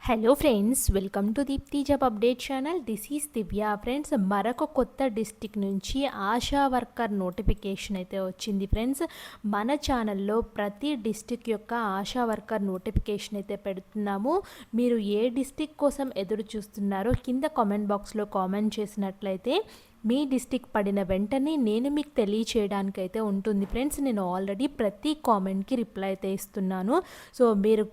Hello friends, welcome to Deepti job update channel. This is Divya. Friends, మరొక కొత్త district నుంచి ASHA worker notification అయితే వచ్చింది. ఫ్రెండ్స్, మన ఛానల్లో ప్రతి డిస్టిక్ యొక్క ఆశా వర్కర్ నోటిఫికేషన్ అయితే పెడుతున్నాము. మీరు ఏ డిస్టిక్ కోసం ఎదురు చూస్తున్నారో కింద కామెంట్ బాక్స్లో కామెంట్ చేసినట్లయితే మీ డిస్టిక్ పడిన వెంటనే నేను మీకు తెలియచేయడానికైతే ఉంటుంది. ఫ్రెండ్స్, నేను ఆల్రెడీ ప్రతి కామెంట్కి రిప్లై అయితే ఇస్తున్నాను. సో మీరు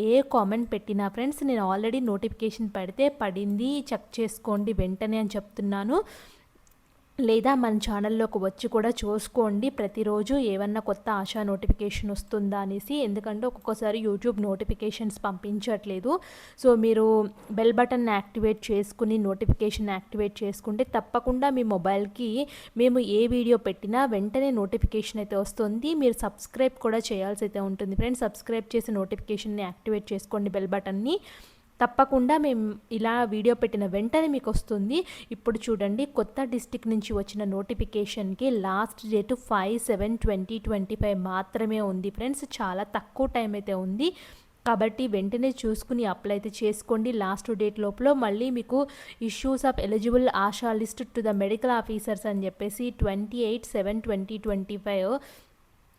ఏ కామెంట్ పెట్టినా ఫ్రెండ్స్, నేను ఆల్రెడీ నోటిఫికేషన్ పెడితే పడింది, చెక్ చేసుకోండి వెంటనే అని చెప్తున్నాను. లేదా మన ఛానల్లోకి వచ్చి కూడా చూసుకోండి ప్రతిరోజు ఏమన్నా కొత్త ఆశా నోటిఫికేషన్ వస్తుందా అనేసి. ఎందుకంటే ఒక్కొక్కసారి యూట్యూబ్ నోటిఫికేషన్స్ పంపించట్లేదు. సో మీరు బెల్ బటన్ యాక్టివేట్ చేసుకుని నోటిఫికేషన్ యాక్టివేట్ చేసుకుంటే తప్పకుండా మీ మొబైల్కి మేము ఏ వీడియో పెట్టినా వెంటనే నోటిఫికేషన్ అయితే వస్తుంది. మీరు సబ్స్క్రైబ్ కూడా చేయాల్సి అయితే ఉంటుంది ఫ్రెండ్స్. సబ్స్క్రైబ్ చేసి నోటిఫికేషన్ని యాక్టివేట్ చేసుకోండి, బెల్ బటన్ని. తప్పకుండా మేము ఇలా వీడియో పెట్టిన వెంటనే మీకు వస్తుంది. ఇప్పుడు చూడండి, కొత్త డిస్టిక్ నుంచి వచ్చిన నోటిఫికేషన్కి లాస్ట్ డేట్ 5/7/2025 మాత్రమే ఉంది ఫ్రెండ్స్. చాలా తక్కువ టైం అయితే ఉంది. కాబట్టి వెంటనే చూసుకుని అప్లై అయితే చేసుకోండి. లాస్ట్ డేట్ లోపల మళ్ళీ మీకు issues of eligible ASHA list to the medical officers అని చెప్పేసి 28/7/2025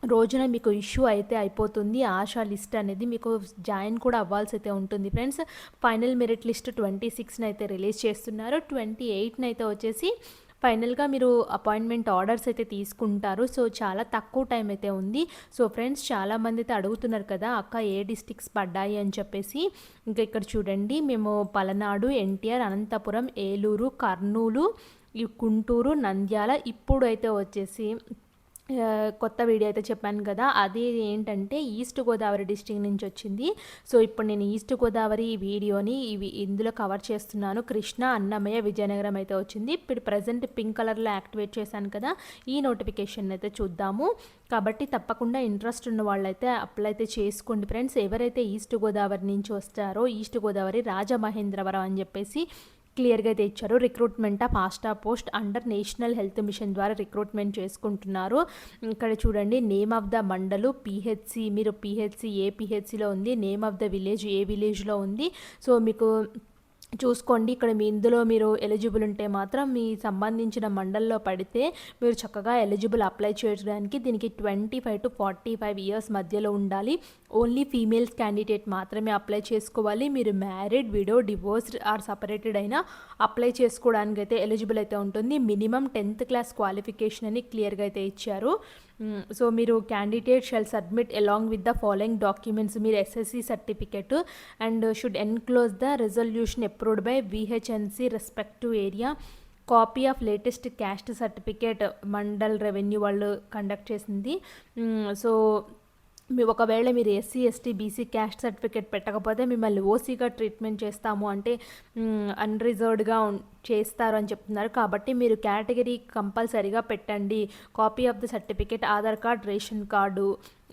రోజున మీకు ఇష్యూ అయితే అయిపోతుంది. ఆశా లిస్ట్ అనేది మీకు జాయిన్ కూడా అవ్వాల్సి అయితే ఉంటుంది ఫ్రెండ్స్. ఫైనల్ మెరిట్ లిస్ట్ 26న అయితే రిలీజ్ చేస్తున్నారు. 28న అయితే వచ్చేసి ఫైనల్గా మీరు అపాయింట్మెంట్ ఆర్డర్స్ అయితే తీసుకుంటారు. సో చాలా తక్కువ టైం అయితే ఉంది. సో ఫ్రెండ్స్, చాలామంది అయితే అడుగుతున్నారు కదా, అక్క ఏ డిస్టిక్స్ పడ్డాయి అని చెప్పేసి. ఇంకా ఇక్కడ చూడండి, మేము పలనాడు, ఎన్టీఆర్, అనంతపురం, ఏలూరు, కర్నూలు, గుంటూరు, నంద్యాల, ఇప్పుడు అయితే వచ్చేసి కొత్త వీడియో అయితే చెప్పాను కదా, అది ఏంటంటే ఈస్ట్ గోదావరి డిస్ట్రిక్ట్ నుంచి వచ్చింది. సో ఇప్పుడు నేను ఈస్ట్ గోదావరి వీడియోని ఇందులో కవర్ చేస్తున్నాను. కృష్ణా, అన్నమయ్య, విజయనగరం అయితే వచ్చింది. ఇప్పుడు ప్రజెంట్ పింక్ కలర్లో యాక్టివేట్ చేశాను కదా, ఈ నోటిఫికేషన్ అయితే చూద్దాము. కాబట్టి తప్పకుండా ఇంట్రెస్ట్ ఉన్న వాళ్ళైతే అప్లై అయితే చేసుకోండి ఫ్రెండ్స్. ఎవరైతే ఈస్ట్ గోదావరి నుంచి వస్తారో, ఈస్ట్ గోదావరి రాజమహేంద్రవరం అని చెప్పేసి క్లియర్గా అయితే ఇచ్చారు. Recruitment of Asta post under national health machine ద్వారా రిక్రూట్మెంట్ చేసుకుంటున్నారు. ఇక్కడ చూడండి, name of the mandal, PHC, మీరు పిహెచ్సి ఏ పిహెచ్సిలో ఉంది, నేమ్ ఆఫ్ ద విలేజ్ ఏ విలేజ్లో ఉంది. సో మీకు చూసుకోండి. ఇక్కడ ఇందులో మీరు ఎలిజిబుల్ ఉంటే మాత్రం మీ సంబంధించిన మండల్లో పడితే మీరు చక్కగా ఎలిజిబుల్ అప్లై చేయడానికి. దీనికి 25 to 45 ఇయర్స్ మధ్యలో ఉండాలి. ఓన్లీ ఫీమేల్స్ క్యాండిడేట్ మాత్రమే అప్లై చేసుకోవాలి. మీరు married, widow, divorced or separated అయినా అప్లై చేసుకోవడానికి అయితే ఎలిజిబుల్ అయితే ఉంటుంది. మినిమం 10th క్లాస్ క్వాలిఫికేషన్ అని క్లియర్గా అయితే ఇచ్చారు. సో మీరు candidate shall submit along with the following documents. మీరు SSC certificate and should enclose the resolution approved by VHNC respective area, copy of latest caste certificate mandal revenue వాళ్ళు conduct చేసింది. So ఒకవేళ మీరు SC, ST, BC caste certificate పెట్టకపోతే మిమ్మల్ని ఓసీగా treatment చేస్తాము, అంటే అన్రిజర్వ్డ్గా చేస్తారు అని చెప్తున్నారు. కాబట్టి మీరు కేటగిరీ కంపల్సరీగా పెట్టండి. Copy of the certificate, Aadhaar card, ration card,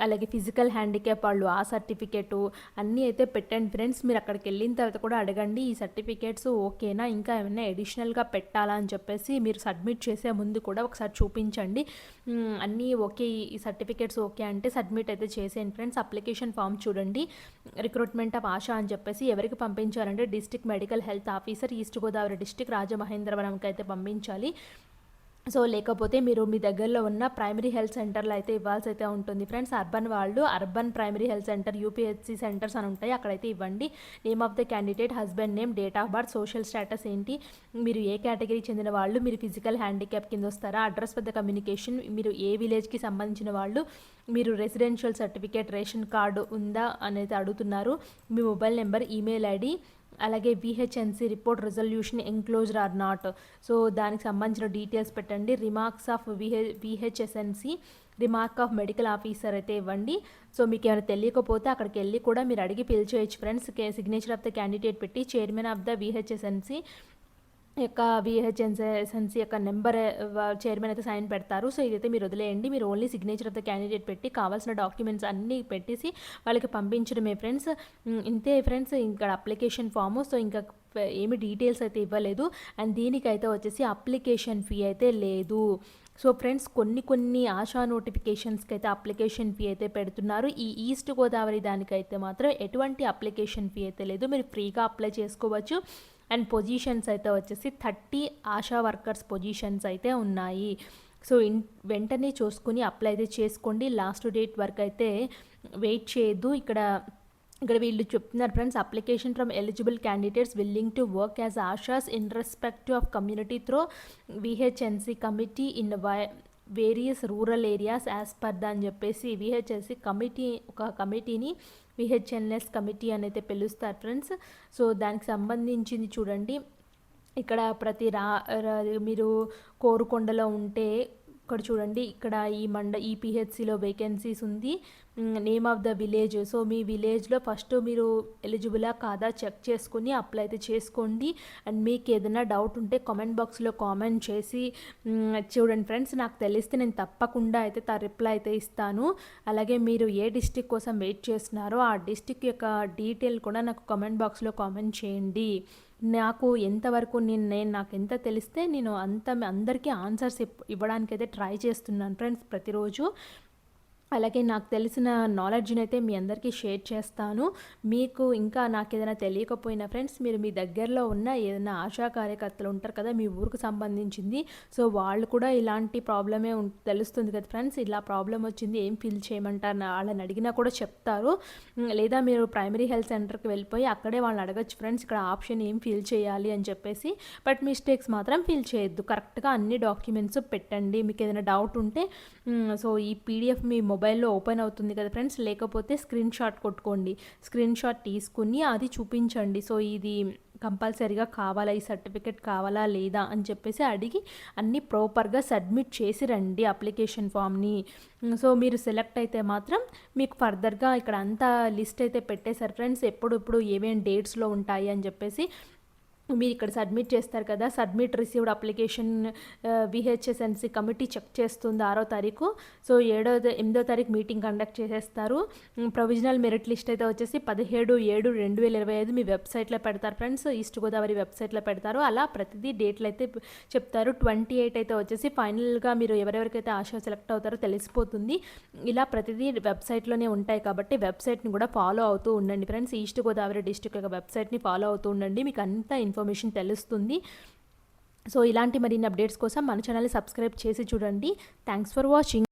అలాగే ఫిజికల్ హ్యాండిక్యాప్ వాళ్ళు ఆ సర్టిఫికేటు అన్నీ అయితే పెట్టండి ఫ్రెండ్స్. మీరు అక్కడికి వెళ్ళిన తర్వాత కూడా అడగండి, ఈ సర్టిఫికేట్స్ ఓకేనా, ఇంకా ఏమైనా అడిషనల్గా పెట్టాలా అని చెప్పేసి మీరు సబ్మిట్ చేసే ముందు కూడా ఒకసారి చూపించండి. అన్నీ ఓకే, ఈ సర్టిఫికేట్స్ ఓకే అంటే సబ్మిట్ అయితే చేసేయండి ఫ్రెండ్స్. అప్లికేషన్ ఫామ్ చూడండి, రిక్రూట్మెంట్ ఆఫ్ ఆశా అని చెప్పేసి ఎవరికి పంపించాలంటే district medical health officer, east Godavari district రాజమహేంద్రవరంకి అయితే పంపించాలి. సో లేకపోతే మీరు మీ దగ్గరలో ఉన్న ప్రైమరీ హెల్త్ సెంటర్లో అయితే ఇవ్వాల్సి అయితే ఉంటుంది ఫ్రెండ్స్. అర్బన్ వాళ్ళు urban primary health centre, UPHC centres అని ఉంటాయి, అక్కడైతే ఇవ్వండి. Name of the candidate, husband name, date of birth, social status ఏంటి, మీరు ఏ కేటగిరీ చెందిన వాళ్ళు, మీరు ఫిజికల్ హ్యాండిక్యాప్ కింద వస్తారా, అడ్రస్ వద్ద కమ్యూనికేషన్, మీరు ఏ విలేజ్కి సంబంధించిన వాళ్ళు, మీరు రెసిడెన్షియల్ సర్టిఫికేట్, రేషన్ కార్డు ఉందా అనేది అడుగుతున్నారు, మీ మొబైల్ నెంబర్, ఈమెయిల్ ఐడి, అలాగే VHNC report resolution enclosed or not. So దానికి సంబంధించిన డీటెయిల్స్ పెట్టండి. Remarks of VHSNC, remark of medical officer అయితే ఇవ్వండి. సో మీకు ఏమైనా తెలియకపోతే అక్కడికి వెళ్ళి కూడా మీరు అడిగి పిలిచేయచ్చు friends. Signature of the candidate పెట్టి చైర్మన్ ఆఫ్ ద విహెచ్ఎస్ఎన్సి యొక్క విహెచ్ఎన్సి యొక్క నెంబర్ చైర్మన్ అయితే సైన్ పెడతారు. సో ఇదైతే మీరు వదిలేయండి. మీరు only signature of the candidate పెట్టి కావాల్సిన డాక్యుమెంట్స్ అన్నీ పెట్టేసి వాళ్ళకి పంపించడమే ఫ్రెండ్స్. ఇంతే ఫ్రెండ్స్, ఇక్కడ అప్లికేషన్ ఫాము. సో ఇంకా ఏమి డీటెయిల్స్ అయితే ఇవ్వలేదు. అండ్ దీనికైతే వచ్చేసి అప్లికేషన్ ఫీ అయితే లేదు. సో ఫ్రెండ్స్ కొన్ని ఆశా నోటిఫికేషన్స్కి అయితే అప్లికేషన్ ఫీ అయితే పెడుతున్నారు. ఈ ఈస్ట్ గోదావరి దానికైతే మాత్రం ఎటువంటి అప్లికేషన్ ఫీ అయితే లేదు, మీరు ఫ్రీగా అప్లై చేసుకోవచ్చు. అండ్ పొజిషన్స్ అయితే వచ్చేసి 30 ఆశా వర్కర్స్ పొజిషన్స్ అయితే ఉన్నాయి. సో వెంటనే చూసుకుని అప్లై అయితే చేసుకోండి. లాస్ట్ డేట్ వరకు అయితే వెయిట్ చేయొద్దు. ఇక్కడ వీళ్ళు చెప్తున్నారు friends, application from eligible candidates willing to work as ASHAs in respect of community through VHNC committee in various rural areas as per the అని చెప్పేసి విహెచ్ఎన్సి కమిటీ, ఒక కమిటీని విహెచ్ఎన్ఎస్ కమిటీ అని అయితే పిలుస్తారు ఫ్రెండ్స్. సో దానికి సంబంధించింది చూడండి, ఇక్కడ మీరు కోరుకొండలో ఉంటే ఇక్కడ చూడండి, ఇక్కడ ఈ పిహెచ్సిలో వేకెన్సీస్ ఉంది. Name of the village, so మీ విలేజ్లో ఫస్ట్ మీరు ఎలిజిబులా కాదా చెక్ చేసుకుని అప్లై అయితే చేసుకోండి. అండ్ మీకు ఏదైనా డౌట్ ఉంటే కామెంట్ బాక్స్లో కామెంట్ చేసి చూడండి ఫ్రెండ్స్, నాకు తెలిస్తే నేను తప్పకుండా అయితే రిప్లై అయితే ఇస్తాను. అలాగే మీరు ఏ డిస్టిక్ కోసం వెయిట్ చేస్తున్నారో ఆ డిస్టిక్ యొక్క డీటెయిల్ కూడా నాకు కామెంట్ బాక్స్లో కామెంట్ చేయండి. నాకు ఎంతవరకు నాకు ఎంత తెలిస్తే నేను అందరికీ ఆన్సర్స్ ఇవ్వడానికి అయితే ట్రై చేస్తున్నాను ఫ్రెండ్స్ ప్రతిరోజు. అలాగే నాకు తెలిసిన నాలెడ్జ్ని అయితే మీ అందరికీ షేర్ చేస్తాను. మీకు ఇంకా నాకు ఏదైనా తెలియకపోయినా ఫ్రెండ్స్, మీరు మీ దగ్గరలో ఉన్న ఏదైనా ఆశా కార్యకర్తలు ఉంటారు కదా మీ ఊరికి సంబంధించింది, సో వాళ్ళు కూడా ఇలాంటి ప్రాబ్లమే తెలుస్తుంది కదా ఫ్రెండ్స్, ఇలా ప్రాబ్లం వచ్చింది ఏం ఫిల్ చేయమంటారు వాళ్ళని అడిగినా కూడా చెప్తారు. లేదా మీరు ప్రైమరీ హెల్త్ సెంటర్కి వెళ్ళిపోయి అక్కడే వాళ్ళని అడగచ్చు ఫ్రెండ్స్, ఇక్కడ ఆప్షన్ ఏం ఫిల్ చేయాలి అని చెప్పేసి. బట్ మిస్టేక్స్ మాత్రం ఫిల్ చేయొద్దు, కరెక్ట్గా అన్ని డాక్యుమెంట్స్ పెట్టండి. మీకు ఏదైనా డౌట్ ఉంటే సో ఈ పీడిఎఫ్ మీ మొబైల్లో ఓపెన్ అవుతుంది కదా ఫ్రెండ్స్, లేకపోతే స్క్రీన్ షాట్ కొట్టుకోండి, స్క్రీన్ షాట్ తీసుకుని అది చూపించండి. సో ఇది కంపల్సరీగా కావాలా, ఈ సర్టిఫికెట్ కావాలా లేదా అని చెప్పేసి అడిగి అన్నీ ప్రాపర్గా సబ్మిట్ చేసి రండి అప్లికేషన్ ఫామ్ని. సో మీరు సెలెక్ట్ అయితే మాత్రం మీకు ఫర్దర్గా ఇక్కడ అంతా లిస్ట్ అయితే పెట్టేశారు ఫ్రెండ్స్, ఎప్పుడు ఏమేమి డేట్స్లో ఉంటాయి అని చెప్పేసి. మీరు ఇక్కడ సబ్మిట్ చేస్తారు కదా, submit received application VHSNC committee check చేస్తుంది 6వ తారీఖు. సో 8వ తారీఖు మీటింగ్ కండక్ట్ చేసేస్తారు. ప్రొవిజనల్ మెరిట్ లిస్ట్ అయితే వచ్చేసి 17/7/2025 మీ వెబ్సైట్లో పెడతారు ఫ్రెండ్స్, ఈస్ట్ గోదావరి వెబ్సైట్లో పెడతారు. అలా ప్రతిదీ డేట్లు అయితే చెప్తారు. 28 అయితే వచ్చేసి ఫైనల్గా మీరు ఎవరెవరికైతే ఆశ సెలెక్ట్ అవుతారో తెలిసిపోతుంది. ఇలా ప్రతిదీ వెబ్సైట్లోనే ఉంటాయి కాబట్టి వెబ్సైట్ని కూడా ఫాలో అవుతూ ఉండండి ఫ్రెండ్స్. ఈస్ట్ గోదావరి డిస్ట్రిక్ట్ యొక్క వెబ్సైట్ని ఫాలో అవుతూ ఉండండి, మీకు అంతా ఇన్ఫర్మేషన్ తెలుస్తుంది. సో ఇలాంటి మరిన్ని అప్డేట్స్ కోసం మన ఛానల్ని సబ్స్క్రైబ్ చేసి చూడండి. Thanks for watching.